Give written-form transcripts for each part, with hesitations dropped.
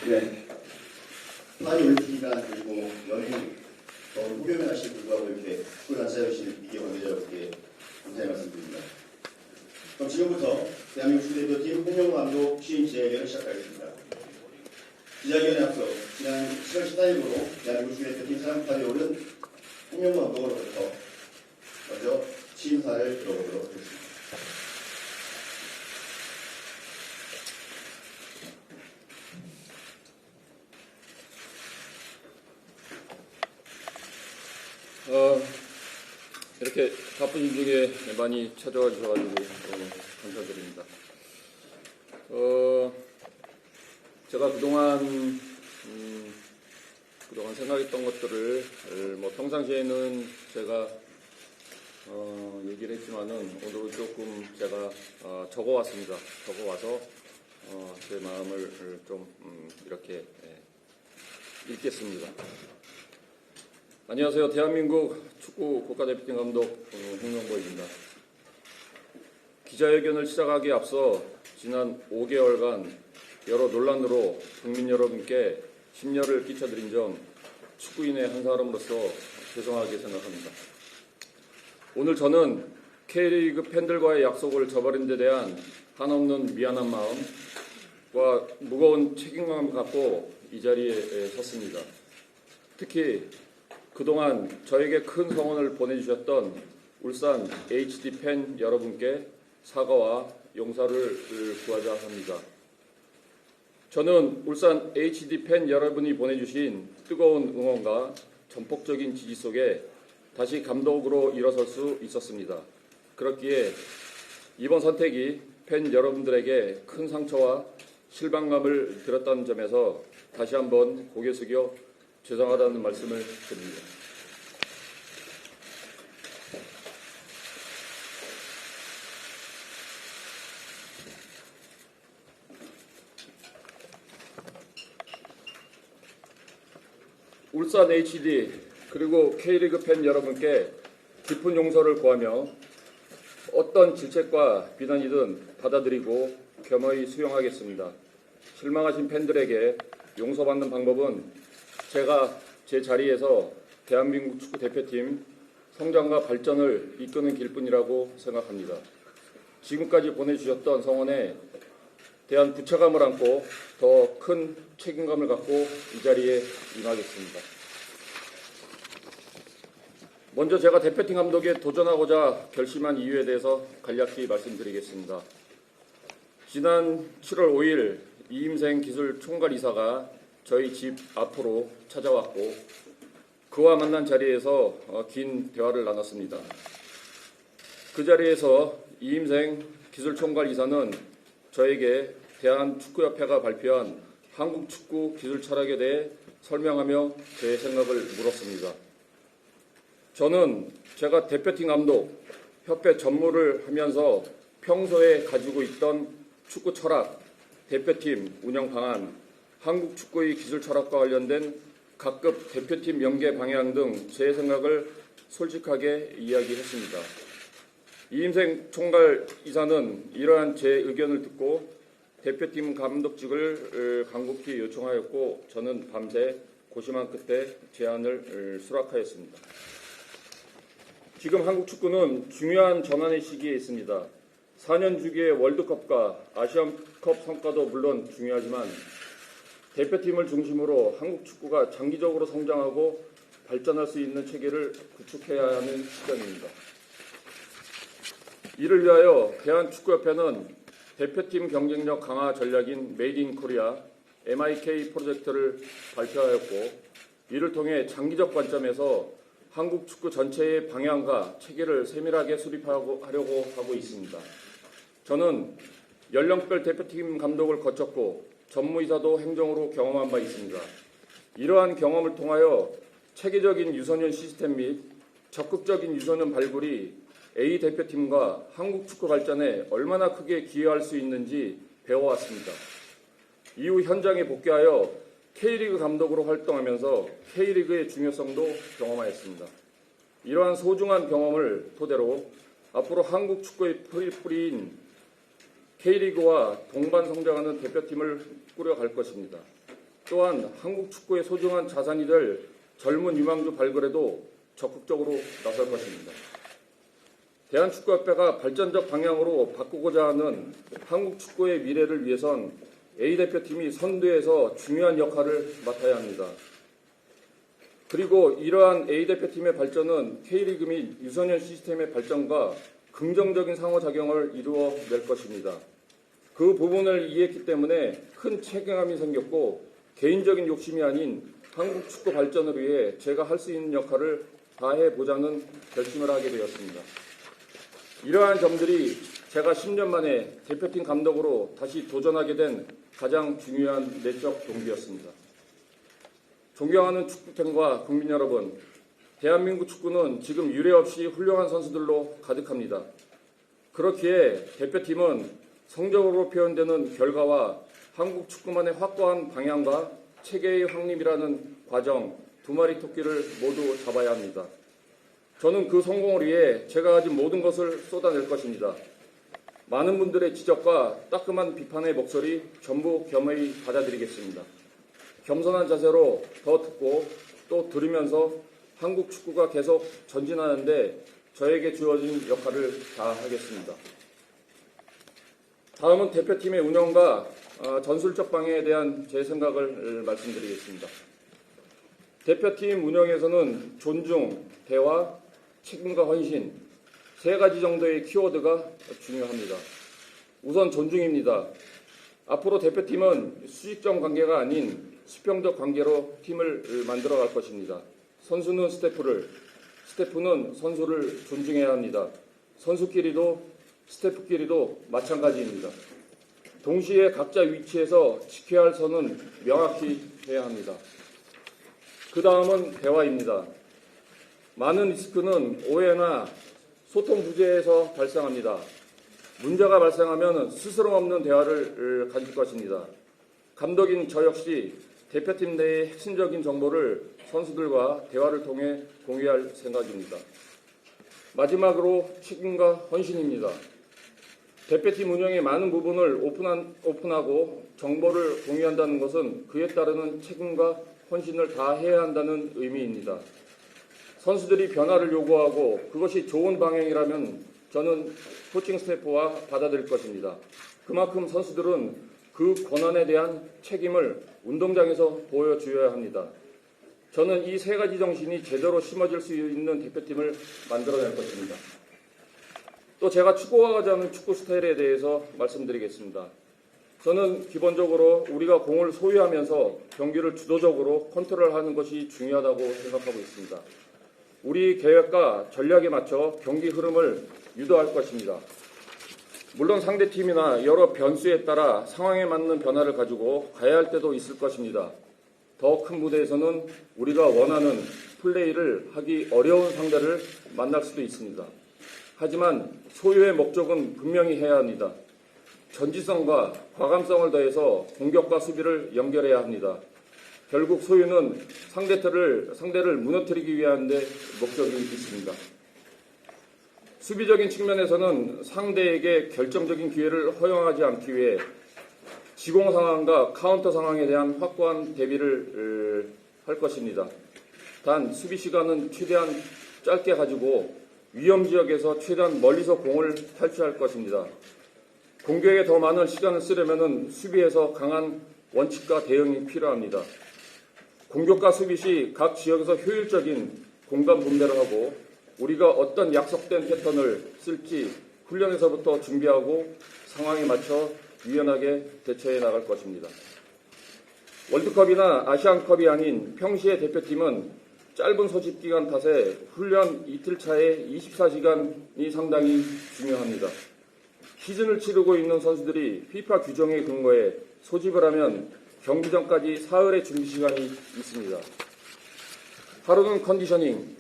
네. 많이 올림픽기간 그리고 연휴 후견의 날씨에 불구하고 이렇게 축구를 찾아주신 미디어 관계자 여러분께 감사의 말씀드립니다. 그럼 지금부터 대한민국 축구대표팀 홍명보 감독 취임 기자회견을 시작하겠습니다. 기자회견에 앞서 지난 7월 14일부로 대한민국 축구대표팀 사령탑에 오른 홍명보 감독으로부터 먼저 취임사를 들어보도록 하겠습니다. 이렇게 바쁜 중에 많이 찾아와 주셔가지고 감사드립니다. 제가 그동안 생각했던 것들을 평상시에는 제가 얘기를 했지만은 오늘은 조금 제가 적어왔습니다. 적어와서 제 마음을 좀 이렇게 읽겠습니다. 안녕하세요. 대한민국 축구 국가대표팀 감독 홍명보입니다. 기자회견을 시작하기에 앞서 지난 5개월간 여러 논란으로 국민 여러분께 심려를 끼쳐드린 점 축구인의 한 사람으로서 죄송하게 생각합니다. 오늘 저는 K리그 팬들과의 약속을 저버린 데 대한 한없는 미안한 마음과 무거운 책임감을 갖고 이 자리에 섰습니다. 특히 그동안 저에게 큰 성원을 보내주셨던 울산 HD 팬 여러분께 사과와 용서를 구하자 합니다. 저는 울산 HD 팬 여러분이 보내주신 뜨거운 응원과 전폭적인 지지 속에 다시 감독으로 일어설 수 있었습니다. 그렇기에 이번 선택이 팬 여러분들에게 큰 상처와 실망감을 드렸다는 점에서 다시 한번 고개 숙여 죄송하다는 말씀을 드립니다. 울산 HD 그리고 K리그 팬 여러분께 깊은 용서를 구하며 어떤 질책과 비난이든 받아들이고 겸허히 수용하겠습니다. 실망하신 팬들에게 용서받는 방법은 제가 제 자리에서 대한민국 축구 대표팀 성장과 발전을 이끄는 길뿐이라고 생각합니다. 지금까지 보내주셨던 성원에 대한 부채감을 안고 더 큰 책임감을 갖고 이 자리에 임하겠습니다. 먼저 제가 대표팀 감독에 도전하고자 결심한 이유에 대해서 간략히 말씀드리겠습니다. 지난 7월 5일 이임생 기술 총괄 이사가 저희 집 앞으로 찾아왔고 그와 만난 자리에서 긴 대화를 나눴습니다. 그 자리에서 이임생 기술총괄 이사는 저에게 대한축구협회가 발표한 한국축구 기술 철학에 대해 설명하며 제 생각을 물었습니다. 저는 제가 대표팀 감독, 협회 전무를 하면서 평소에 가지고 있던 축구 철학, 대표팀 운영 방안, 한국 축구의 기술 철학과 관련된 각급 대표팀 연계 방향 등 제 생각을 솔직하게 이야기했습니다. 이임생 총괄 이사는 이러한 제 의견을 듣고 대표팀 감독직을 간곡히 요청하였고 저는 밤새 고심한 끝에 제안을 수락하였습니다. 지금 한국 축구는 중요한 전환의 시기에 있습니다. 4년 주기의 월드컵과 아시안컵 성과도 물론 중요하지만 대표팀을 중심으로 한국 축구가 장기적으로 성장하고 발전할 수 있는 체계를 구축해야 하는 시점입니다. 이를 위하여 대한축구협회는 대표팀 경쟁력 강화 전략인 메이드 인 코리아 MIK 프로젝트를 발표하였고 이를 통해 장기적 관점에서 한국 축구 전체의 방향과 체계를 세밀하게 수립하려고 하고 있습니다. 저는 연령별 대표팀 감독을 거쳤고 전무이사도 행정으로 경험한 바 있습니다. 이러한 경험을 통하여 체계적인 유소년 시스템 및 적극적인 유소년 발굴이 A 대표팀과 한국 축구 발전에 얼마나 크게 기여할 수 있는지 배워왔습니다. 이후 현장에 복귀하여 K리그 감독으로 활동하면서 K리그의 중요성도 경험하였습니다. 이러한 소중한 경험을 토대로 앞으로 한국 축구의 뿌리인 K리그와 동반 성장하는 대표팀을 꾸려갈 것입니다. 또한 한국 축구의 소중한 자산이 될 젊은 유망주 발굴에도 적극적으로 나설 것입니다. 대한축구협회가 발전적 방향으로 바꾸고자 하는 한국 축구의 미래를 위해선 A대표팀이 선두에서 중요한 역할을 맡아야 합니다. 그리고 이러한 A대표팀의 발전은 K리그 및 유소년 시스템의 발전과 긍정적인 상호작용을 이루어낼 것입니다. 그 부분을 이해했기 때문에 큰 책임감이 생겼고 개인적인 욕심이 아닌 한국 축구 발전을 위해 제가 할 수 있는 역할을 다해보자는 결심을 하게 되었습니다. 이러한 점들이 제가 10년 만에 대표팀 감독으로 다시 도전하게 된 가장 중요한 내적 동기였습니다. 존경하는 축구팬과 국민 여러분, 대한민국 축구는 지금 유례없이 훌륭한 선수들로 가득합니다. 그렇기에 대표팀은 성적으로 표현되는 결과와 한국 축구만의 확고한 방향과 체계의 확립이라는 과정, 두 마리 토끼를 모두 잡아야 합니다. 저는 그 성공을 위해 제가 가진 모든 것을 쏟아낼 것입니다. 많은 분들의 지적과 따끔한 비판의 목소리 전부 겸허히 받아들이겠습니다. 겸손한 자세로 더 듣고 또 들으면서 한국 축구가 계속 전진하는데 저에게 주어진 역할을 다하겠습니다. 다음은 대표팀의 운영과 전술적 방향에 대한 제 생각을 말씀드리겠습니다. 대표팀 운영에서는 존중, 대화, 책임과 헌신, 세 가지 정도의 키워드가 중요합니다. 우선 존중입니다. 앞으로 대표팀은 수직적 관계가 아닌 수평적 관계로 팀을 만들어갈 것입니다. 선수는 스태프는 선수를 존중해야 합니다. 선수끼리도 스태프끼리도 마찬가지입니다. 동시에 각자 위치에서 지켜야 할 선은 명확히 해야 합니다. 그 다음은 대화입니다. 많은 리스크는 오해나 소통 부재에서 발생합니다. 문제가 발생하면 스스럼 없는 대화를 가질 것입니다. 감독인 저 역시 대표팀 내의 핵심적인 정보를 선수들과 대화를 통해 공유할 생각입니다. 마지막으로 책임과 헌신입니다. 대표팀 운영의 많은 부분을 오픈하고 정보를 공유한다는 것은 그에 따르는 책임과 헌신을 다해야 한다는 의미입니다. 선수들이 변화를 요구하고 그것이 좋은 방향이라면 저는 코칭 스태프와 받아들일 것입니다. 그만큼 선수들은 그 권한에 대한 책임을 운동장에서 보여주어야 합니다. 저는 이 세 가지 정신이 제대로 심어질 수 있는 대표팀을 만들어낼 것입니다. 또 제가 추구하고자 하는 축구 스타일에 대해서 말씀드리겠습니다. 저는 기본적으로 우리가 공을 소유하면서 경기를 주도적으로 컨트롤하는 것이 중요하다고 생각하고 있습니다. 우리 계획과 전략에 맞춰 경기 흐름을 유도할 것입니다. 물론 상대팀이나 여러 변수에 따라 상황에 맞는 변화를 가지고 가야 할 때도 있을 것입니다. 더 큰 무대에서는 우리가 원하는 플레이를 하기 어려운 상대를 만날 수도 있습니다. 하지만 소유의 목적은 분명히 해야 합니다. 전지성과 과감성을 더해서 공격과 수비를 연결해야 합니다. 결국 소유는 상대를 무너뜨리기 위한 데 목적이 있습니다. 수비적인 측면에서는 상대에게 결정적인 기회를 허용하지 않기 위해 지공 상황과 카운터 상황에 대한 확고한 대비를 할 것입니다. 단 수비 시간은 최대한 짧게 가지고 위험 지역에서 최대한 멀리서 공을 탈취할 것입니다. 공격에 더 많은 시간을 쓰려면 수비에서 강한 원칙과 대응이 필요합니다. 공격과 수비 시 각 지역에서 효율적인 공간 분배를 하고 우리가 어떤 약속된 패턴을 쓸지 훈련에서부터 준비하고 상황에 맞춰 유연하게 대처해 나갈 것입니다. 월드컵이나 아시안컵이 아닌 평시의 대표팀은 짧은 소집 기간 탓에 훈련 이틀 차에 24시간이 상당히 중요합니다. 시즌을 치르고 있는 선수들이 FIFA 규정에 근거해 소집을 하면 경기 전까지 사흘의 준비 시간이 있습니다. 하루는 컨디셔닝,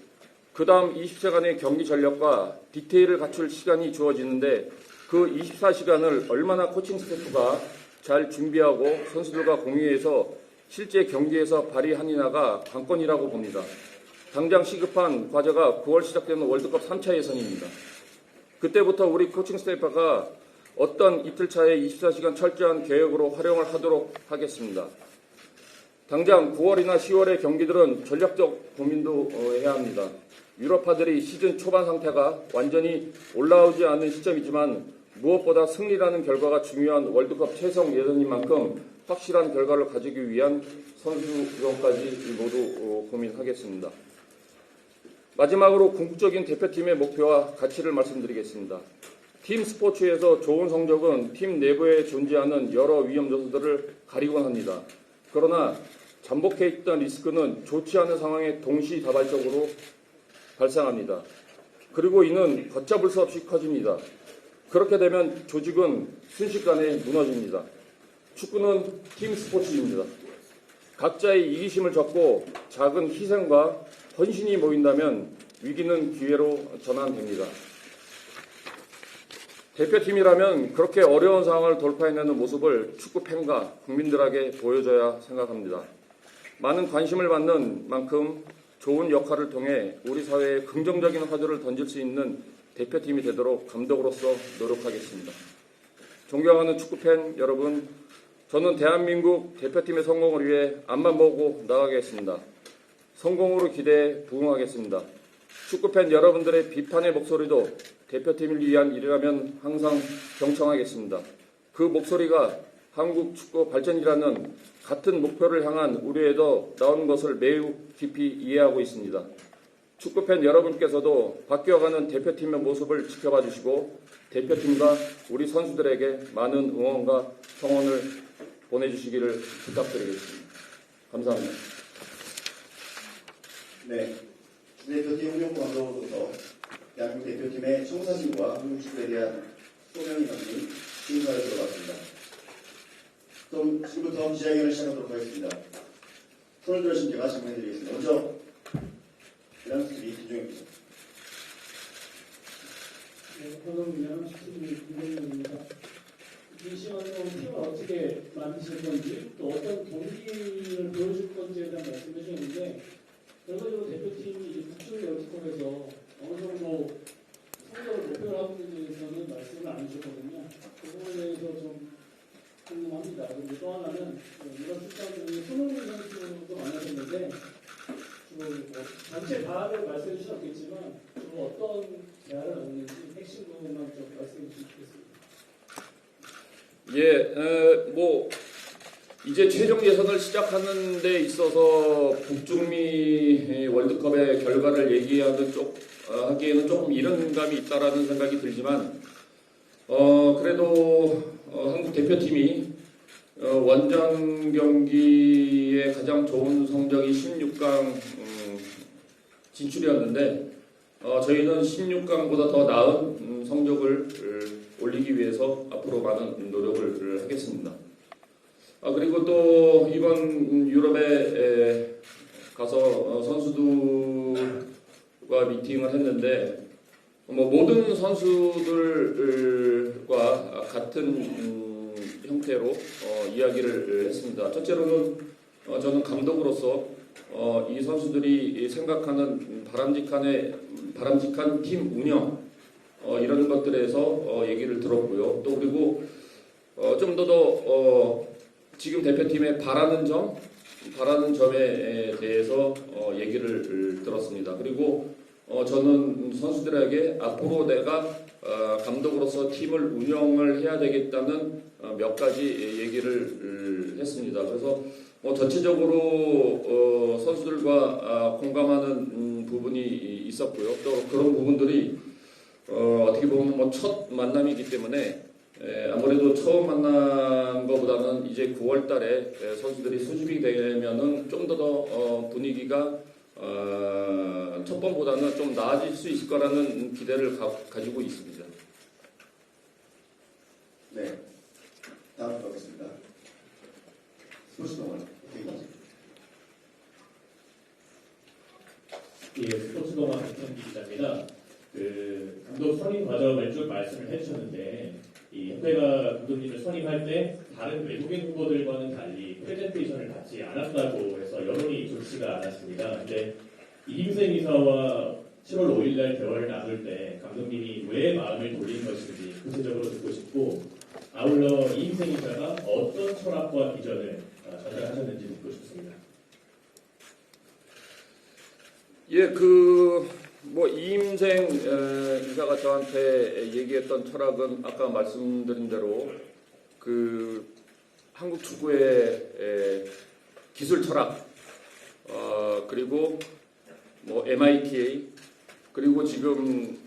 그 다음 20시간의 경기 전력과 디테일을 갖출 시간이 주어지는데 그 24시간을 얼마나 코칭 스태프가 잘 준비하고 선수들과 공유해서 실제 경기에서 발휘하느냐가 관건이라고 봅니다. 당장 시급한 과제가 9월 시작되는 월드컵 3차 예선입니다. 그때부터 우리 코칭 스태프가 어떤 이틀 차에 24시간 철저한 계획으로 활용을 하도록 하겠습니다. 당장 9월이나 10월의 경기들은 전략적 고민도 해야 합니다. 유럽파들이 시즌 초반 상태가 완전히 올라오지 않은 시점이지만 무엇보다 승리라는 결과가 중요한 월드컵 최종 예선인 만큼 확실한 결과를 가지기 위한 선수 구성까지 모두 고민하겠습니다. 마지막으로 궁극적인 대표팀의 목표와 가치를 말씀드리겠습니다. 팀 스포츠에서 좋은 성적은 팀 내부에 존재하는 여러 위험 요소들을 가리곤 합니다. 그러나 잠복해 있던 리스크는 좋지 않은 상황에 동시다발적으로 발생합니다. 그리고 이는 걷잡을 수 없이 커집니다. 그렇게 되면 조직은 순식간에 무너집니다. 축구는 팀 스포츠입니다. 각자의 이기심을 접고 작은 희생과 헌신이 모인다면 위기는 기회로 전환됩니다. 대표팀이라면 그렇게 어려운 상황을 돌파해내는 모습을 축구팬과 국민들에게 보여줘야 생각합니다. 많은 관심을 받는 만큼 좋은 역할을 통해 우리 사회에 긍정적인 화두를 던질 수 있는 대표팀이 되도록 감독으로서 노력하겠습니다. 존경하는 축구팬 여러분, 저는 대한민국 대표팀의 성공을 위해 앞만 보고 나가겠습니다. 성공으로 기대해 부응하겠습니다. 축구팬 여러분들의 비판의 목소리도 대표팀을 위한 일이라면 항상 경청하겠습니다. 그 목소리가 한국 축구 발전이라는 같은 목표를 향한 우려에도 나오는 것을 매우 깊이 이해하고 있습니다. 축구팬 여러분께서도 바뀌어가는 대표팀의 모습을 지켜봐 주시고 대표팀과 우리 선수들에게 많은 응원과 성원을 보내주시기를 부탁드리겠습니다. 감사합니다. 네, 대표팀 홍명보 감독으로서 대한민국 대표팀의 청사진과 한국 축구에 대한 소명이 담긴 인사를 들어봤습니다. 그럼 지금부터 기자회견을 시작하도록 하겠습니다. 손을 들으신 제가 질문해드리겠습니다. 먼저 이란스TV 김종혁 기자. 네, 현업이랑 시스템이 김종혁입니다. 이 시간에 팀을 어떻게 만드실 건지 또 어떤 경기를 보여줄 건지에 대한 말씀해 주셨는데 결과적으로 대표팀이 국제 월드컵에서 어느 정도 성적을 목표로 하고 있는지에 대해서는 말씀을 안 해주셨거든요. 그 부분에 대해서 좀 궁금합니다. 그리고 또 하나는 이런 출장 중에 손흥민 선수도 만나셨는데 주로 전체 다를 말씀해 주셨겠지만 주로 어떤 대화를 나눴는지 핵심 부분만 좀 말씀해 주시겠습니다. 이제 최종 예선을 시작하는 데 있어서 북중미 월드컵의 결과를 하기에는 조금 이런 감이 있다라는 생각이 들지만, 그래도 한국 대표팀이 원정 경기에 가장 좋은 성적이 16강 진출이었는데, 저희는 16강보다 더 나은 성적을 올리기 위해서 앞으로 많은 노력을 하겠습니다. 그리고 또 이번 유럽에 가서 선수들과 미팅을 했는데 모든 선수들과 같은 형태로 이야기를 했습니다. 첫째로는 저는 감독으로서 이 선수들이 생각하는 바람직한 팀 운영 이런 것들에서 얘기를 들었고요. 또 그리고 좀 더 지금 대표팀에 바라는 점에 대해서 얘기를 들었습니다. 그리고 저는 선수들에게 앞으로 내가 감독으로서 팀을 운영을 해야 되겠다는 몇 가지 얘기를 했습니다. 그래서 전체적으로 선수들과 공감하는 부분이 있었고요. 또 그런 부분들이 어떻게 보면 첫 만남이기 때문에 아무래도 처음 만난 것보다는 이제 9월 달에 선수들이 수집이 되면은 좀 더 분위기가 첫 번보다는 좀 나아질 수 있을 거라는 기대를 가지고 있습니다. 네, 다음 가겠습니다. 스포츠 동안 스포츠 동안 박현기 기자입니다. 감독 선임 과정을 쭉 말씀을 해주셨는데 이 협회가 감독님을 선임할 때 다른 외국인 후보들과는 달리 프레젠테이션을 받지 않았다고 해서 여론이 좋지가 않았습니다. 근데 이임생 이사와 7월 5일날 대화를 나눌 때 감독님이 왜 마음을 돌린 것인지 구체적으로 듣고 싶고, 아울러 이임생 이사가 어떤 철학과 비전을 전달하셨는지 듣고 싶습니다. 예, 뭐 이임생 이사가 저한테 얘기했던 철학은 아까 말씀드린 대로 한국 축구의 기술 철학, 그리고 뭐 MITA, 그리고 지금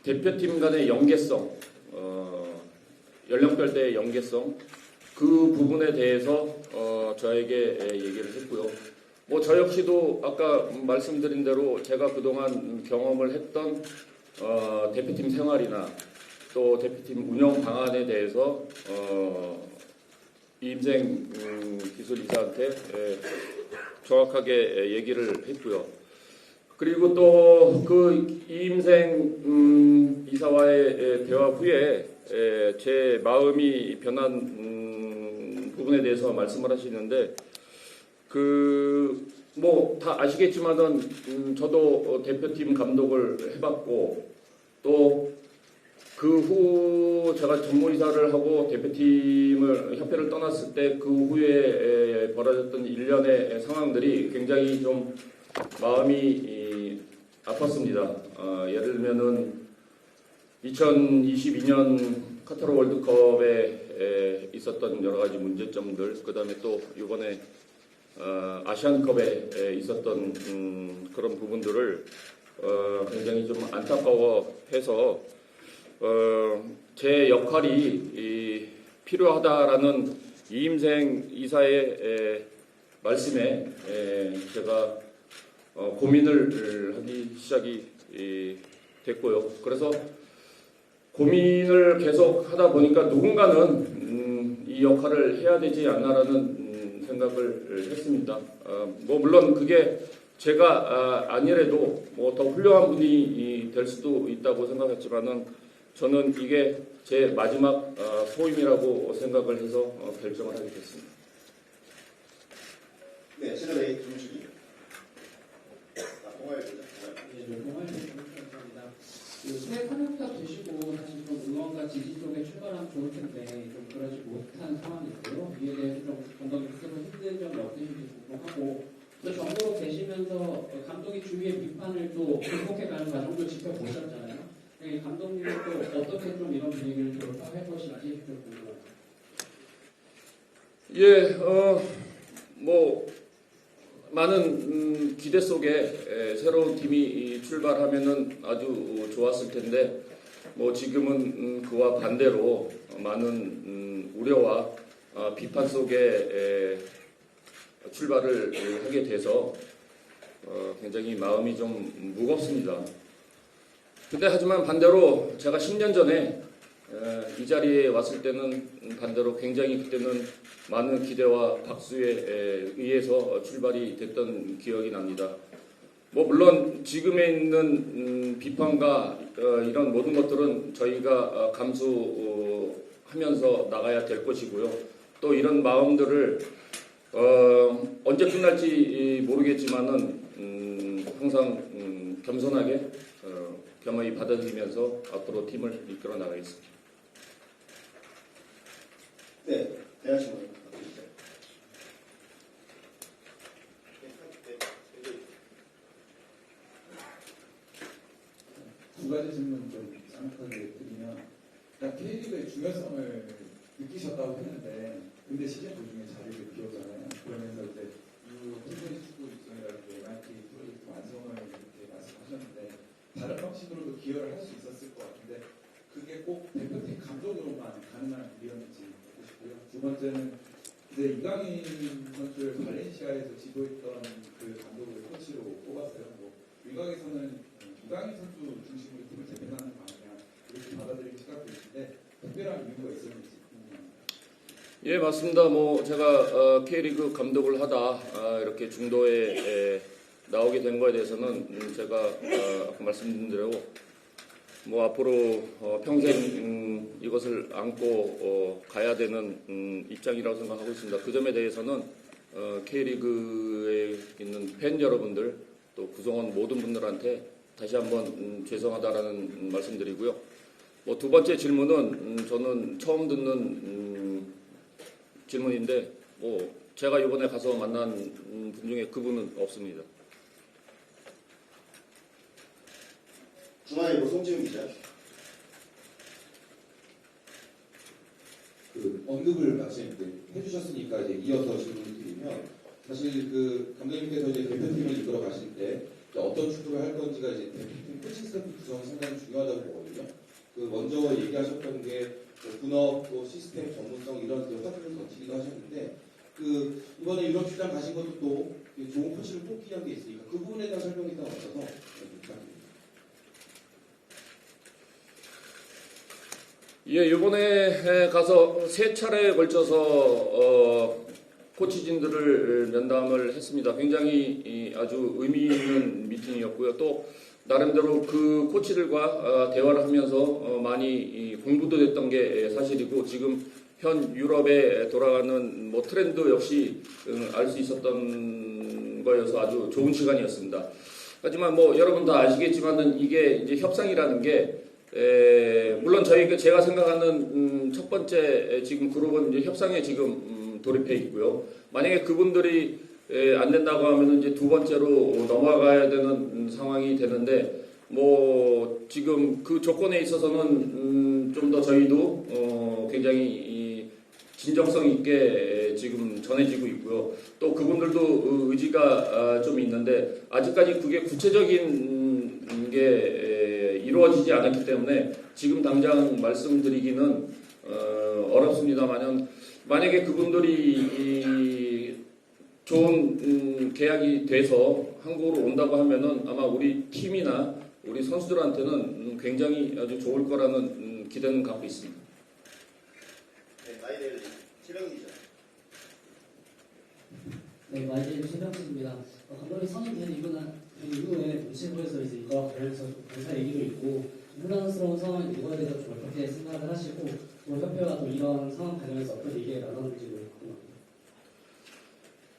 대표팀 간의 연계성, 연령별대의 연계성, 그 부분에 대해서 저에게 얘기를 했고요. 뭐 저 역시도 아까 말씀드린 대로 제가 그동안 경험을 했던 대표팀 생활이나 또 대표팀 운영 방안에 대해서 이임생 기술이사한테 정확하게 얘기를 했고요. 그리고 또 이임생 이사와의 대화 후에 제 마음이 변한 부분에 대해서 말씀을 하시는데 뭐 다 아시겠지만은 저도 대표팀 감독을 해봤고 또 그 후 제가 전무이사를 하고 협회를 떠났을 때 그 후에 벌어졌던 일련의 상황들이 굉장히 좀 마음이 아팠습니다. 예를 들면은 2022년 카타르 월드컵에 있었던 여러 가지 문제점들, 그 다음에 또 이번에 아시안컵에 있었던 그런 부분들을 굉장히 좀 안타까워해서 제 역할이 필요하다라는 이임생 이사의 말씀에 제가 고민을 하기 시작이 됐고요. 그래서 고민을 계속 하다 보니까 누군가는 이 역할을 해야 되지 않나라는 생각을 했습니다. 뭐 물론 그게 제가 아니래도 뭐 더 훌륭한 분이 될 수도 있다고 생각했지만은 저는 이게 제 마지막 소임이라고 생각을 해서 결정을 하게 됐습니다. 네, 시절의 김주기. 동아일보죠. 감사합니다. 새 탄핵사 되시고 사실 좀 의원과 지지 쪽에 출발하면 좋을 텐데 좀 그러지 못한 상황이고요. 이에 대해서 좀 감독님께서 힘든 점이 없으신지 궁금하고 또 정부로 계시면서 감독이 주위의 비판을 또 극복해가는 과정도 지켜보셨잖아요. 감독님은 또 어떻게 좀 이런 분위기를 돌파해 보실지 좀 궁금합니다. 예, 뭐 많은 기대 속에 새로운 팀이 출발하면은 아주 좋았을 텐데 뭐 지금은 그와 반대로 많은 우려와 비판 속에 출발을 하게 돼서 굉장히 마음이 좀 무겁습니다. 근데 하지만 반대로 제가 10년 전에 이 자리에 왔을 때는 반대로 굉장히 그때는 많은 기대와 박수에 의해서 출발이 됐던 기억이 납니다. 뭐 물론 지금에 있는 비판과 이런 모든 것들은 저희가 감수하면서 나가야 될 것이고요. 또 이런 마음들을 언제 끝날지 모르겠지만은 항상 겸손하게 겸허히 받아들이면서 앞으로 팀을 이끌어 나가겠습니다. 네, 대하시면 바꾸시죠. 두 가지 질문 좀 쌍욕하게 드리면, 일단 K리그의 중요성을 느끼셨다고 했는데, 근데 시즌 도중에 자리를 비웠잖아요. 그러면서 이제 이후 팀의 축구 육성이라든지 MIT 프로젝트 완성을 이렇게 말씀하셨는데, 다른 방식으로도 기여를 할 수 있었을 것 같은데, 그게 꼭 대표팀 감독으로만 가능한 일이었는지 보고 싶고요. 두 번째는 이제 이강인 선수를 발렌시아에서 지도했던 그 감독을 코치로 뽑았어요. 뭐 일각에서는 이강인 선수 중심으로 팀을 대표하는 거 아니냐 이렇게 받아들이는 시각도 있는데 특별한 이유가 있었는지 궁금합니다. 예, 맞습니다. 뭐 제가 K리그 감독을 하다 이렇게 중도에 나오게 된 거에 대해서는 제가 아까 말씀드린 대로 뭐 앞으로 평생 이것을 안고 가야 되는 입장이라고 생각하고 있습니다. 그 점에 대해서는 K리그에 있는 팬 여러분들 또 구성원 모든 분들한테 다시 한번 죄송하다라는 말씀드리고요. 뭐 두 번째 질문은 저는 처음 듣는 질문인데 뭐 제가 이번에 가서 만난 분 중에 그분은 없습니다. 중앙일보 송지훈 기자. 그 언급을 마침 해주셨으니까 이제 이어서 질문을 드리면 사실 그 감독님께서 이제 대표팀을 이끌어 가실 때 어떤 축구를 할 건지가 이제 대표팀 코칭 스태프 구성이 상당히 중요하다고 보거든요. 그 먼저 얘기하셨던 게 분업 또 시스템 전문성 이런 화두를 던지기도 하셨는데 그 이번에 유럽 출장 가신 것도 또 좋은 코치를 뽑기 위한 게 있으니까 그 부분에 대한 설명이 일단 없어서 부탁드립니다. 예, 이번에 가서 3차례에 걸쳐서 코치진들을 면담을 했습니다. 굉장히 아주 의미 있는 미팅이었고요. 또 나름대로 그 코치들과 대화를 하면서 많이 공부도 됐던 게 사실이고 지금 현 유럽에 돌아가는 뭐 트렌드 역시 알 수 있었던 거여서 아주 좋은 시간이었습니다. 하지만 뭐 여러분 다 아시겠지만은 이게 이제 협상이라는 게 물론 제가 생각하는 첫 번째 지금 그룹은 이제 협상에 지금 돌입해 있고요. 만약에 그분들이 안 된다고 하면은 이제 두 번째로 넘어가야 되는 상황이 되는데 뭐 지금 그 조건에 있어서는 좀 더 저희도 굉장히 이 진정성 있게 지금 전해지고 있고요. 또 그분들도 의지가 좀 있는데 아직까지 그게 구체적인 게 이루어지지 않았기 때문에 지금 당장 말씀드리기는 어렵습니다만은 만약에 그분들이 좋은 계약이 돼서 한국으로 온다고 하면은 아마 우리 팀이나 우리 선수들한테는 굉장히 아주 좋을 거라는 기대는 갖고 있습니다. 네, 마이데일리 최병 기자. 네, 마이데일리 최병수입니다. 감독님 선임된 이후에 문체부에서 이제 이거와 관련해서 공사 얘기도 있고 혼란스러운 상황이 누가 돼서 좀 어떻게 생각을 하시고 또 협회가 또 이런 상황 관련해서 어떤 얘기를 나눴는지 궁금합니다.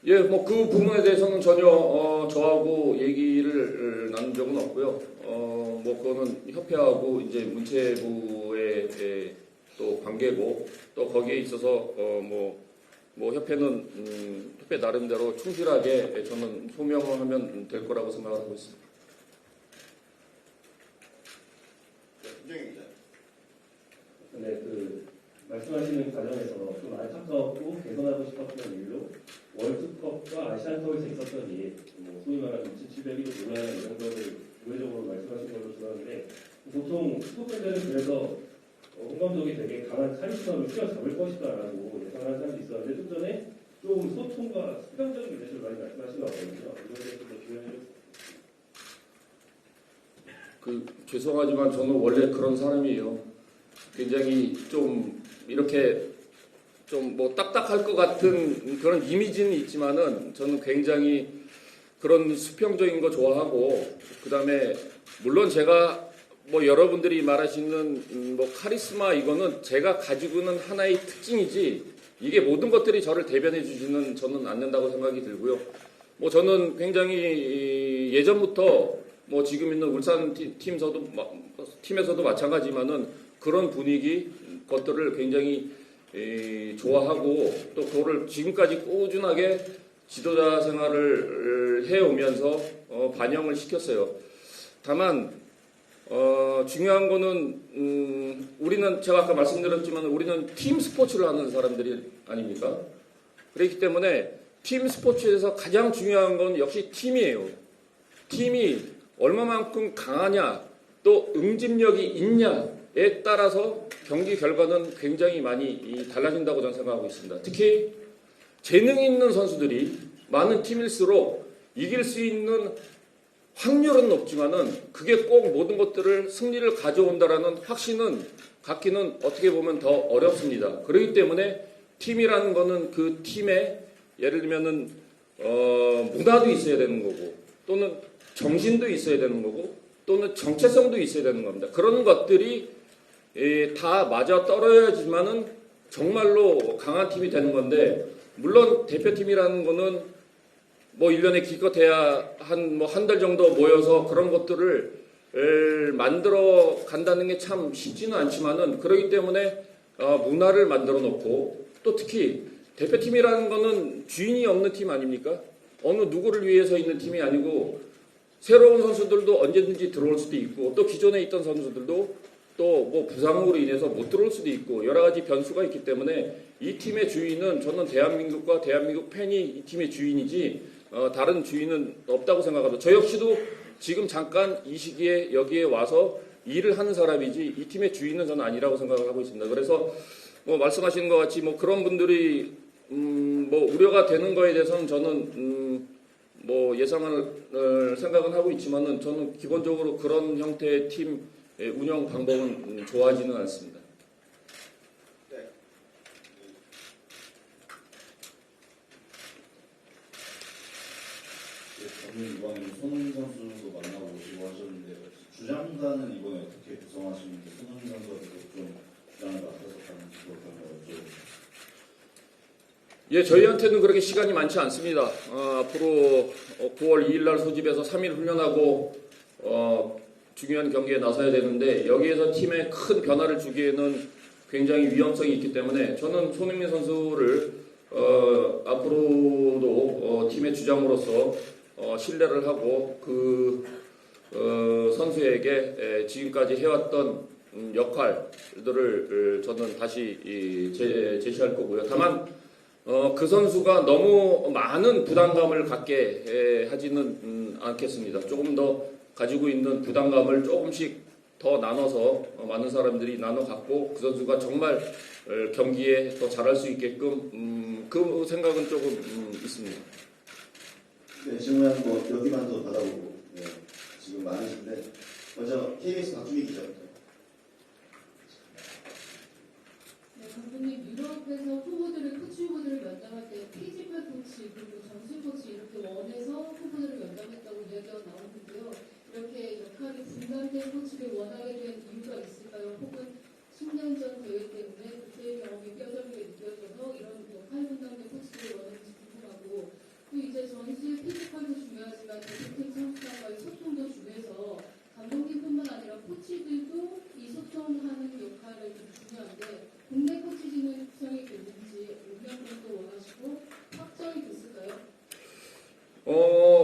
예, 뭐 그 부분에 대해서는 전혀 저하고 얘기를 나눈 적은 없고요. 뭐 그거는 협회하고 이제 문체부의 또 관계고 또 거기에 있어서 뭐 협회는 협회 나름대로 충실하게 저는 소명을 하면 될 거라고 생각하고 있습니다. 네, 김정희 기자. 근데 그 말씀하시는 과정에서 좀 안타깝고 개선하고 싶었던 일로 월드컵과 아시안컵에서 있었던 일, 뭐 소위 말하는 2,700일 논란 이런 거를 구체적으로 말씀하신 걸로 들었는데 보통 축구 팬들은 그래서 홍 감독이 되게 강한 카리스마로 휘어잡을 것이다라고 예상하는 사람도 있었는데 좀 전에 좀 소통과 수평적인 메시지를 많이 말씀하신 것 같거든요. 이거에 대해서 좀 조언해 주세요. 죄송하지만 저는 원래 그런 사람이에요. 굉장히 좀 이렇게 좀 뭐 딱딱할 것 같은 그런 이미지는 있지만은 저는 굉장히 그런 수평적인 거 좋아하고 그다음에 물론 제가 뭐 여러분들이 말하시는 뭐 카리스마 이거는 제가 가지고는 하나의 특징이지 이게 모든 것들이 저를 대변해 주지는 저는 않는다고 생각이 들고요. 뭐 저는 굉장히 예전부터 뭐 지금 있는 울산 팀에서도 마찬가지지만은 그런 분위기 것들을 굉장히 좋아하고 또 그거를 지금까지 꾸준하게 지도자 생활을 해오면서 반영을 시켰어요. 다만 중요한 거는 우리는 제가 아까 말씀드렸지만 우리는 팀 스포츠를 하는 사람들이 아닙니까? 그렇기 때문에 팀 스포츠에서 가장 중요한 건 역시 팀이에요. 팀이 얼마만큼 강하냐 또 응집력이 있냐에 따라서 경기 결과는 굉장히 많이 달라진다고 저는 생각하고 있습니다. 특히 재능 있는 선수들이 많은 팀일수록 이길 수 있는 확률은 높지만은 그게 꼭 모든 것들을 승리를 가져온다라는 확신은 갖기는 어떻게 보면 더 어렵습니다. 그렇기 때문에 팀이라는 거는 그 팀에 예를 들면은 문화도 있어야 되는 거고 또는 정신도 있어야 되는 거고 또는 정체성도 있어야 되는 겁니다. 그런 것들이 다 맞아 떨어야지만은 정말로 강한 팀이 되는 건데 물론 대표팀이라는 거는 뭐 1년에 기껏해야 한 달 정도 모여서 그런 것들을 만들어 간다는 게 참 쉽지는 않지만은 그렇기 때문에 문화를 만들어 놓고 또 특히 대표팀이라는 거는 주인이 없는 팀 아닙니까? 어느 누구를 위해서 있는 팀이 아니고 새로운 선수들도 언제든지 들어올 수도 있고 또 기존에 있던 선수들도 또 뭐 부상으로 인해서 못 들어올 수도 있고 여러 가지 변수가 있기 때문에 이 팀의 주인은 저는 대한민국과 대한민국 팬이 이 팀의 주인이지 다른 주인은 없다고 생각합니다. 저 역시도 지금 잠깐 이 시기에 여기에 와서 일을 하는 사람이지 이 팀의 주인은 저는 아니라고 생각을 하고 있습니다. 그래서 뭐 말씀하시는 것 같이 뭐 그런 분들이 뭐 우려가 되는 거에 대해서는 저는 뭐 예상을 생각은 하고 있지만은 저는 기본적으로 그런 형태의 팀 운영 방법은 좋아하지는 않습니다. 네. 저는 이번에 손흥민 선수도 만나고 오시고 하셨는데 주장단은 이번에 어떻게 구성하시는지 손흥민 선수가 좀 주장을 맡아서 가는지 그런 걸 좀. 예, 저희한테는 그렇게 시간이 많지 않습니다. 앞으로 9월 2일 날 소집해서 3일 훈련하고 중요한 경기에 나서야 되는데 여기에서 팀에 큰 변화를 주기에는 굉장히 위험성이 있기 때문에 저는 손흥민 선수를 앞으로도 팀의 주장으로서 신뢰를 하고 그 선수에게 지금까지 해왔던 역할들을 저는 다시 제시할 거고요. 다만 그 선수가 너무 많은 부담감을 갖게 하지는 않겠습니다. 조금 더 가지고 있는 부담감을 조금씩 더 나눠서 많은 사람들이 나눠 갖고 그 선수가 정말 경기에 더 잘할 수 있게끔 그 생각은 조금 있습니다. 네, 질문 뭐 여기만 더 받아보고 네, 지금 많으신데 먼저 KBS 박주미 기자부터. 네, 감독님 유럽에서 코치 후보들을 면담할 때 피지컬 코치 그리고 전술 코치 이렇게 원해서 후보들을 면담했다고 이야기가 나오는데요. 이렇게 역할이 분산된 코치를 원하게 된 이유가 있을까요? 혹은 10년 전 대회 때문에 그때의 경험이 뼈저리게 느껴져서 이런 역할 분산된 코치를 원하는지 궁금하고 또 이제 전술 피지컬도 중요하지만 대표팀 선수들과의 소통도 중요해서 감독님뿐만 아니라 코치들도 이 소통하는 역할을 좀 중요한데 국내 코치진은 구성이 됐는지 운영도 원하시고 확정이 됐을까요?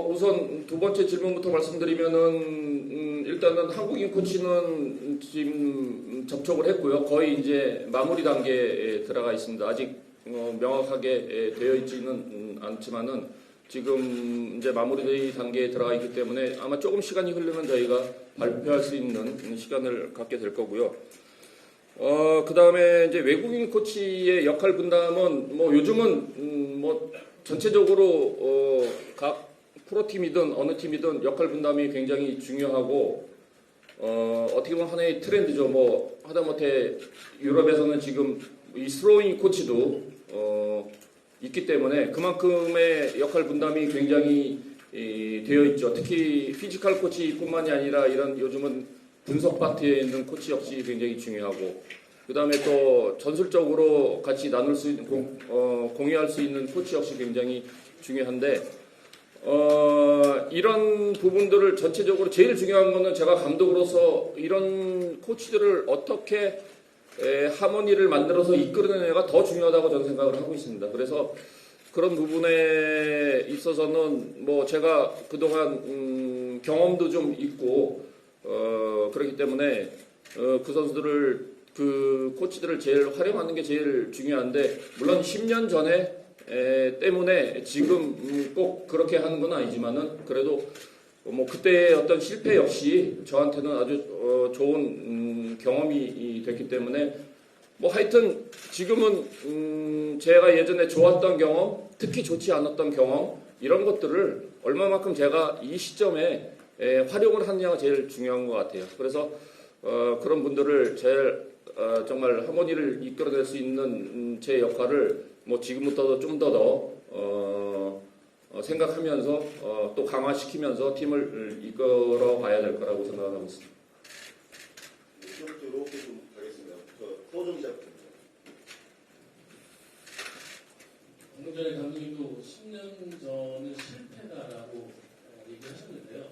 우선 두 번째 질문부터 말씀드리면은 일단은 한국인 코치는 지금 접촉을 했고요. 거의 이제 마무리 단계에 들어가 있습니다. 아직 명확하게 되어 있지는 않지만은 지금 이제 마무리 단계에 들어가 있기 때문에 아마 조금 시간이 흐르면 저희가 발표할 수 있는 시간을 갖게 될 거고요. 그 다음에 이제 외국인 코치의 역할 분담은 뭐 요즘은 뭐 전체적으로 각 프로팀이든 어느 팀이든 역할 분담이 굉장히 중요하고 어떻게 보면 하나의 트렌드죠. 뭐 하다못해 유럽에서는 지금 이 스로잉 코치도 있기 때문에 그만큼의 역할 분담이 굉장히 되어 있죠. 특히 피지컬 코치뿐만이 아니라 이런 요즘은 분석 파트에 있는 코치 역시 굉장히 중요하고 그 다음에 또 전술적으로 같이 나눌 수 있는 공유할 수 있는 코치 역시 굉장히 중요한데 이런 부분들을 전체적으로 제일 중요한 거는 제가 감독으로서 이런 코치들을 어떻게 하모니를 만들어서 이끌어내가 더 중요하다고 저는 생각을 하고 있습니다. 그래서 그런 부분에 있어서는 뭐 제가 그동안 경험도 좀 있고 그렇기 때문에 그 선수들을 그 코치들을 제일 활용하는 게 제일 중요한데 물론 10년 전에 때문에 지금 꼭 그렇게 하는 건 아니지만은 그래도 뭐 그때의 어떤 실패 역시 저한테는 아주 좋은 경험이 됐기 때문에 뭐 하여튼 지금은 제가 예전에 좋았던 경험, 특히 좋지 않았던 경험 이런 것들을 얼마만큼 제가 이 시점에 활용을 하느냐가 제일 중요한 것 같아요. 그래서 그런 분들을 제일 정말 하모니를 이끌어낼 수 있는 제 역할을 뭐 지금부터도 좀 더 생각하면서 또 강화시키면서 팀을 이끌어 가야 될 거라고 생각하고 있습니다. 이쪽으로 좀 가겠습니다. 서호정 기자부터. 방금 전에 감독님도 10년 전은 실패다라고 얘기하셨는데요.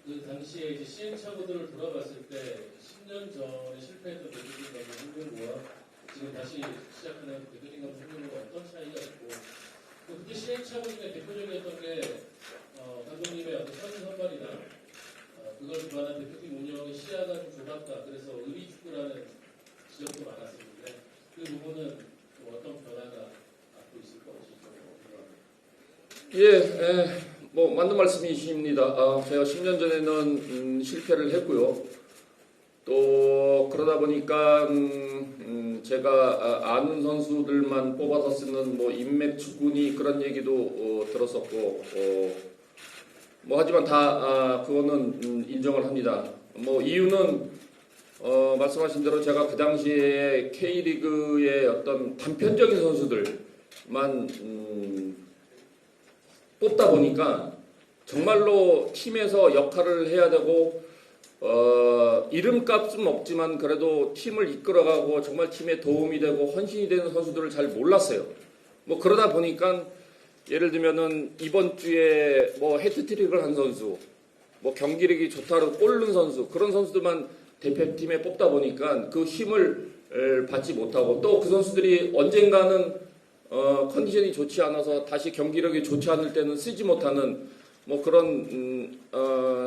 그 당시에 이제 시행착오들을 돌아봤을 때 10년 전에 실패했던 외국인 감독 홍명보와 지금 다시 시작하는 대표팀과 선수들과 어떤 차이가 있고 또 그때 시행착오 중에 대표적이었던 게 감독님의 어떤 선수 선발이나 그걸 기반한 대표팀 운영의 시야가 좀 좁았다. 그래서 의리 축구라는 지적도 많았었는데 그 부분은 또 어떤 변화가 앞으로 있을 것인지 궁금합니다. 뭐 맞는 말씀이십니다. 제가 10년 전에는 실패를 했고요. 또 그러다 보니까 제가 아는 선수들만 뽑아서 쓰는 뭐 인맥 축구니 그런 얘기도 들었었고 뭐 하지만 다 그거는 인정을 합니다. 뭐 이유는 말씀하신 대로 제가 그 당시에 K리그의 어떤 단편적인 선수들만 뽑다 보니까 정말로 팀에서 역할을 해야 되고 이름값은 없지만 그래도 팀을 이끌어가고 정말 팀에 도움이 되고 헌신이 되는 선수들을 잘 몰랐어요. 뭐 그러다 보니까 예를 들면은 이번 주에 뭐 해트트릭을 한 선수, 뭐 경기력이 좋다고 골 넣은 선수 그런 선수들만 대표팀에 뽑다 보니까 그 힘을 받지 못하고 또 그 선수들이 언젠가는 컨디션이 좋지 않아서 다시 경기력이 좋지 않을 때는 쓰지 못하는 뭐 그런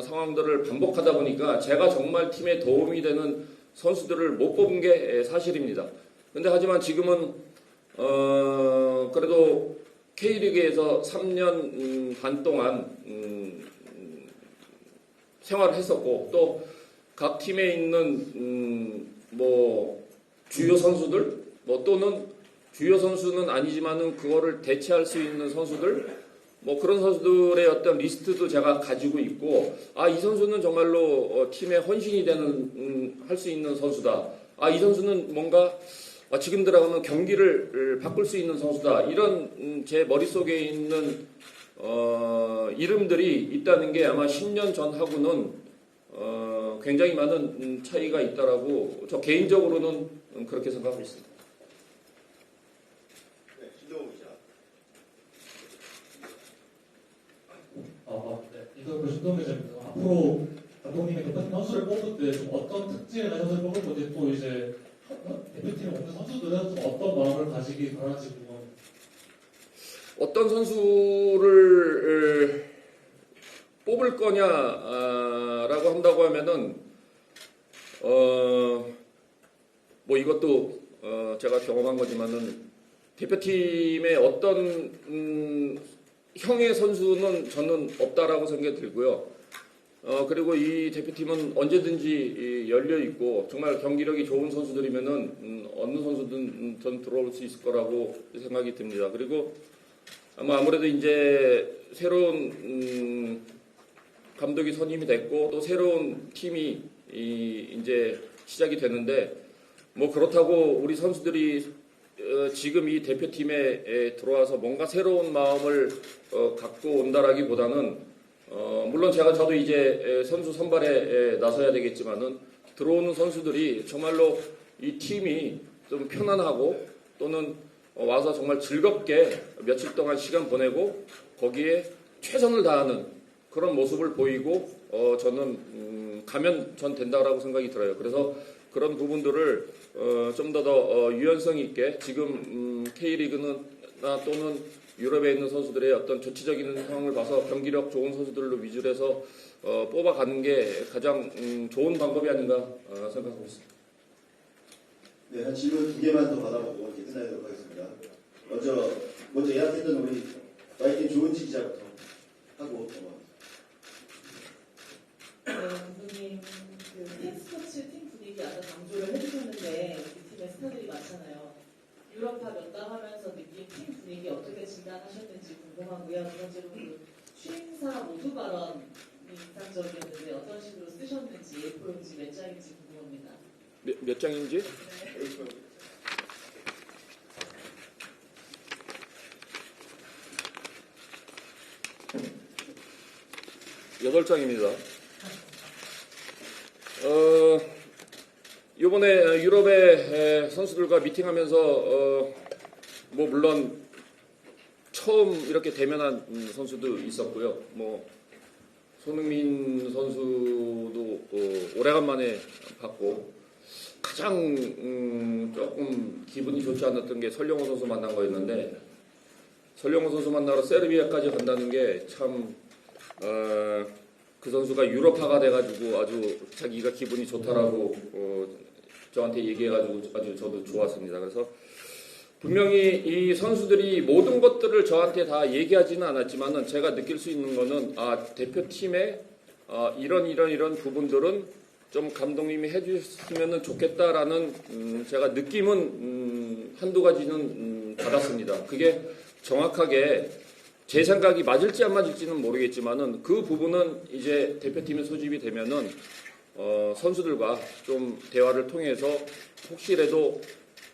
상황들을 반복하다 보니까 제가 정말 팀에 도움이 되는 선수들을 못 뽑은 게 사실입니다. 근데 하지만 지금은 그래도 K리그에서 3년 반 동안 생활을 했었고 또 각 팀에 있는 뭐 주요 선수들 뭐 또는 주요 선수는 아니지만은 그거를 대체할 수 있는 선수들 뭐 그런 선수들의 어떤 리스트도 제가 가지고 있고 이 선수는 정말로 팀에 헌신이 되는 할 수 있는 선수다. 이 선수는 뭔가 지금 들어가면 경기를 바꿀 수 있는 선수다. 이런 제 머릿속에 있는 이름들이 있다는 게 아마 10년 전하고는 굉장히 많은 차이가 있다라고 저 개인적으로는 그렇게 생각하고 있습니다. 네, 신동훈 기자. 이거 신동 기자입니다. 앞으로 감독님이 대표팀 선수를 뽑을 때 좀 어떤 특징을 가진 선수를 뽑을 건지 또 이제 대표팀에 오는 선수들은 좀 어떤 마음을 가지기 바라는지 궁금합니다. 어떤 선수를 뽑을 거냐라고 한다고 하면은 뭐 이것도 제가 경험한 거지만은 대표팀의 어떤 형의 선수는 저는 없다라고 생각이 들고요. 그리고 이 대표팀은 언제든지 열려 있고 정말 경기력이 좋은 선수들이면은 어느 선수든 전 들어올 수 있을 거라고 생각이 듭니다. 그리고 아무래도 이제 새로운 감독이 선임이 됐고 또 새로운 팀이 이제 시작이 되는데 뭐 그렇다고 우리 선수들이 지금 이 대표팀에 들어와서 뭔가 새로운 마음을 갖고 온다라기보다는 물론 저도 이제 선수 선발에 나서야 되겠지만은 들어오는 선수들이 정말로 이 팀이 좀 편안하고 또는 와서 정말 즐겁게 며칠 동안 시간 보내고 거기에 최선을 다하는 그런 모습을 보이고 저는 가면 전 된다라고 생각이 들어요. 그래서 그런 부분들을 좀 더 유연성 있게 지금 K리그나 또는 유럽에 있는 선수들의 어떤 조치적인 상황을 봐서 경기력 좋은 선수들로 위주로 해서 뽑아가는 게 가장 좋은 방법이 아닌가 생각하고 있습니다. 네, 한 질문 2개만 더 받아보고 이제 끝나도록 하겠습니다. 먼저 예약했던 우리 마이킹 조은지 기자부터 하고 감독님, 스포츠 팀 분위기 아까 강조를 해주셨는데 이 팀에 스타들이 많잖아요. 유럽파 면담 하면서 느낀 팀 분위기 어떻게 진단하셨는지 궁금하고요. 두 번째로 취임사 모두 발언이 인상적이었는데 어떤 식으로 쓰셨는지 A4용지 몇 장인지 궁금합니다. 몇 장인지? 네. 8장입니다. 이번에 유럽의 선수들과 미팅하면서 뭐 물론 처음 이렇게 대면한 선수도 있었고요. 뭐 손흥민 선수도 오래간만에 봤고 가장 조금 기분이 좋지 않았던 게 설령호 선수 만난 거였는데 설령호 선수 만나러 세르비아까지 간다는 게 참 그 선수가 유럽파가 돼가지고 아주 자기가 기분이 좋다라고 저한테 얘기해가지고 아주 저도 좋았습니다. 그래서 분명히 이 선수들이 모든 것들을 저한테 다 얘기하지는 않았지만은 제가 느낄 수 있는 거는 대표팀의 이런 부분들은 좀 감독님이 해주셨으면 좋겠다라는 제가 느낌은 한두 가지는 받았습니다. 그게 정확하게 제 생각이 맞을지 안 맞을지는 모르겠지만은 그 부분은 이제 대표팀에 소집이 되면은 선수들과 좀 대화를 통해서 혹시라도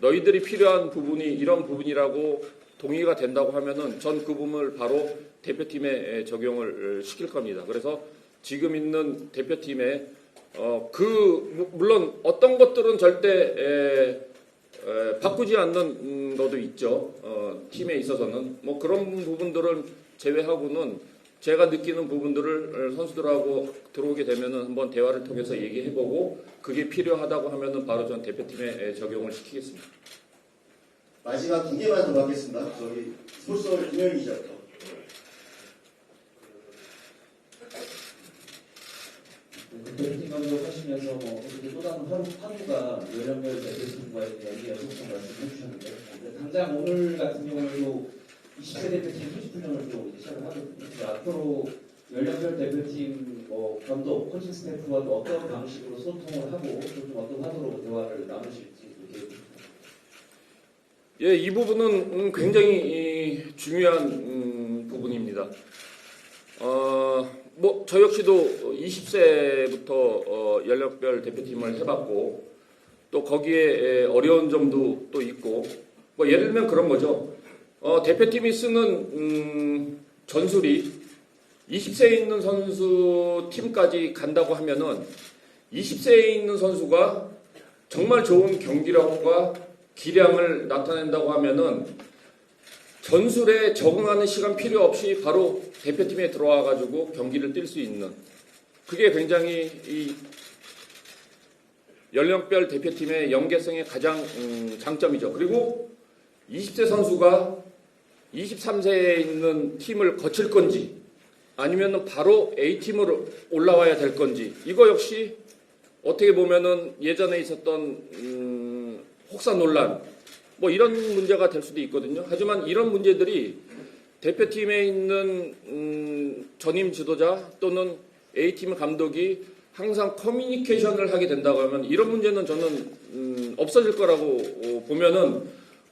너희들이 필요한 부분이 이런 부분이라고 동의가 된다고 하면은 전 그 부분을 바로 대표팀에 적용을 시킬 겁니다. 그래서 지금 있는 대표팀에 물론 어떤 것들은 절대 바꾸지 않는 것도 있죠. 팀에 있어서는 뭐 그런 부분들은 제외하고는 제가 느끼는 부분들을 선수들하고 들어오게 되면은 한번 대화를 통해서 얘기해보고 그게 필요하다고 하면은 바로 전 대표팀에 적용을 시키겠습니다. 마지막 2개만 더 받겠습니다. 저기 스포츠월 김영희 기자부터. 대표팀 감독 하시면서 또 다른 하루가 연령별 대표팀과의 이야기 연속성 말씀해 주셨는데 당장 오늘 같은 경우에도 20세 대표팀 30훈련을 또 시작을 하거든요. 앞으로 연령별 대표팀 감독, 코칭 스태프와 또 어떤 방식으로 소통을 하고 좀 어떤 화두로 대화를 나누실지 예, 이 부분은 굉장히 중요한 부분입니다. 저 역시도 20세부터 연령별 대표팀을 해봤고 또 거기에 어려운 점도 또 있고 예를 들면 그런 거죠. 대표팀이 쓰는 전술이 20세에 있는 선수 팀까지 간다고 하면은 20세에 있는 선수가 정말 좋은 경기력과 기량을 나타낸다고 하면은 전술에 적응하는 시간 필요 없이 바로 대표팀에 들어와 가지고 경기를 뛸 수 있는 그게 굉장히 이 연령별 대표팀의 연계성의 가장 장점이죠. 그리고 20세 선수가 23세에 있는 팀을 거칠 건지 아니면 바로 A팀으로 올라와야 될 건지 이거 역시 어떻게 보면은 예전에 있었던 혹사 논란 이런 문제가 될 수도 있거든요. 하지만 이런 문제들이 대표팀에 있는 전임 지도자 또는 A팀 감독이 항상 커뮤니케이션을 하게 된다고 하면 이런 문제는 저는 없어질 거라고 보면은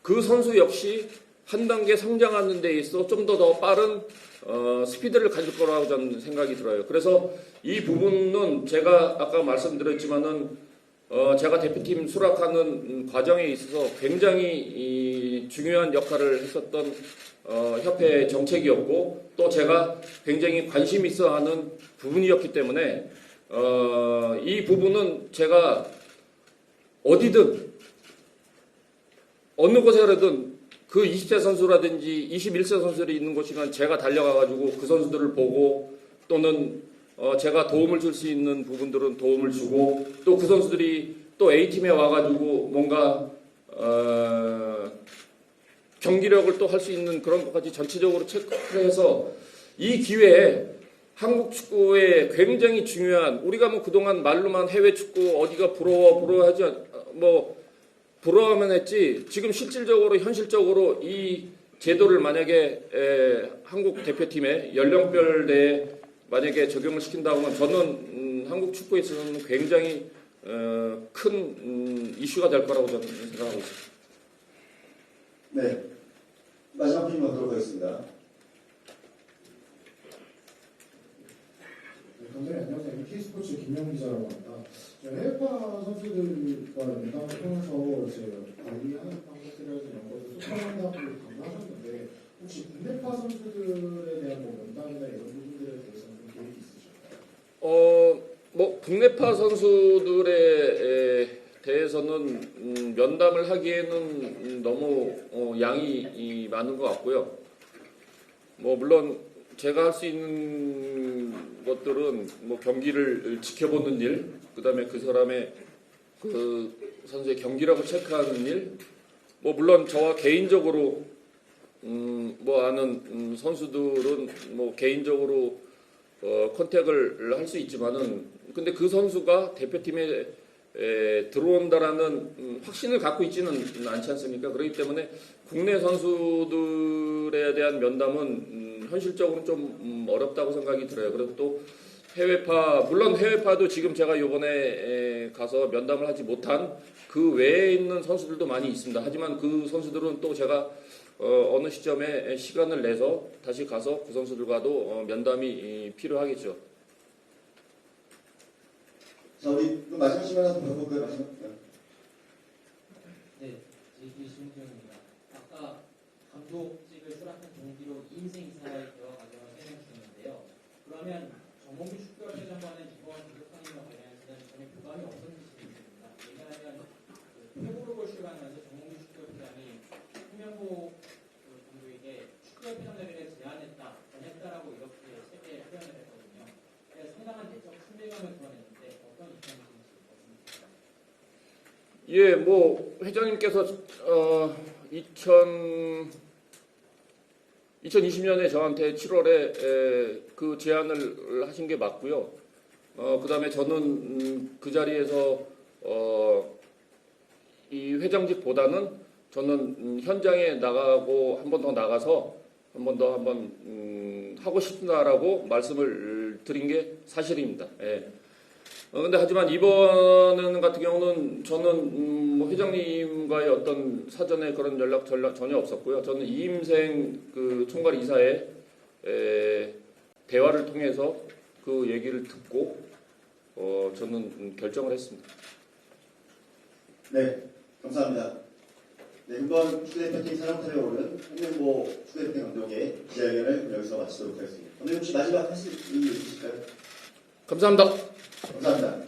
그 선수 역시 한 단계 성장하는 데 있어 좀 더 빠른 스피드를 가질 거라고 저는 생각이 들어요. 그래서 이 부분은 제가 아까 말씀드렸지만은 제가 대표팀 수락하는 과정에 있어서 굉장히 중요한 역할을 했었던 협회 정책이었고 또 제가 굉장히 관심 있어 하는 부분이었기 때문에 이 부분은 제가 어디든 어느 곳에라든 그 20세 선수라든지 21세 선수들이 있는 곳이면 제가 달려가가지고 그 선수들을 보고 또는 제가 도움을 줄 수 있는 부분들은 도움을 주고 또 그 선수들이 또 A팀에 와가지고 뭔가 경기력을 또 할 수 있는 그런 것까지 전체적으로 체크를 해서 이 기회에 한국 축구에 굉장히 중요한 우리가 그동안 말로만 해외 축구 어디가 부러워하지 부러워하면 했지 지금 실질적으로 현실적으로 이 제도를 만약에 한국 대표팀의 연령별대에 만약에 적용을 시킨다고 하면 저는 한국 축구에 있어서는 굉장히 큰 이슈가 될 거라고 저는 생각하고 있습니다. 네, 마지막 질문 하도록 하겠습니다. 감독님 안녕하세요. K스포츠 김영 기자라고 합니다. 해외파 선수들과 면담을 통해서 관리하는 방법들에 대해서 연구를 소통한다고 강조하셨는데 혹시 국내파 선수들에 대한 면담이나 이런 부분들에 대해서는 계획이 있으실까요? 국내파 선수들에 대해서는 면담을 하기에는 너무 양이 많은 것 같고요. 물론 제가 할 수 있는 것들은 경기를 지켜보는 일, 그 다음에 그 사람의 그 선수의 경기라고 체크하는 일, 뭐 물론 저와 개인적으로 뭐 아는 선수들은 뭐 개인적으로 컨택을 할 수 있지만은 근데 그 선수가 대표팀에 들어온다라는 확신을 갖고 있지는 않지 않습니까? 그렇기 때문에 국내 선수들에 대한 면담은 현실적으로 좀 어렵다고 생각이 들어요. 그리고 또 해외파, 물론 해외파도 지금 제가 이번에 가서 면담을 하지 못한 그 외에 있는 선수들도 많이 있습니다. 하지만 그 선수들은 또 제가 어느 시점에 시간을 내서 다시 가서 그 선수들과도 면담이 필요하겠죠. 자, 우리 그럼 마지막 시간 한번 바꿔볼까요? 마지막. 네, JP 신동입니다. 아까 감독직을 수락한 동기로 인생 이사와의 대화 과정을 설명 주셨는데요. 그러면 정몽규 축구협회장과는 이번 기록상임과 관련해서는 전혀 교감이 없었는지 모르겠습니다. 왜냐하면 회고록을 출간하면서 정몽규 축구협회장이 홍명보 감독에게 축구협회장에게 제안했다, 권했다라고 이렇게 세게 표현을 했거든요. 그래서 상당한 내적 친밀감을 드러냈는데 어떤 입장이신지 말씀해 주시죠. 예, 뭐 회장님께서 2020년에 저한테 7월에 그 제안을 하신 게 맞고요. 그다음에 저는 그 자리에서 이 회장직보다는 저는 현장에 나가고 한 번 더 나가서 한 번 더 하고 싶다라고 말씀을 드린 게 사실입니다. 예. 근데 하지만 이번 같은 경우는 저는 뭐 회장님과의 어떤 사전에 그런 연락 전혀 없었고요. 저는 이임생 그 총괄 이사의 대화를 통해서 그 얘기를 듣고 저는 결정을 했습니다. 네, 감사합니다. 네, 이번 축구대표팀 사령탑에 오른 홍명보 축구대표팀 감독의 기자회견을 여기서 마치도록 하겠습니다. 오늘 혹시 마지막 하실 일이 있으실까요? 감사합니다. 감사합니다.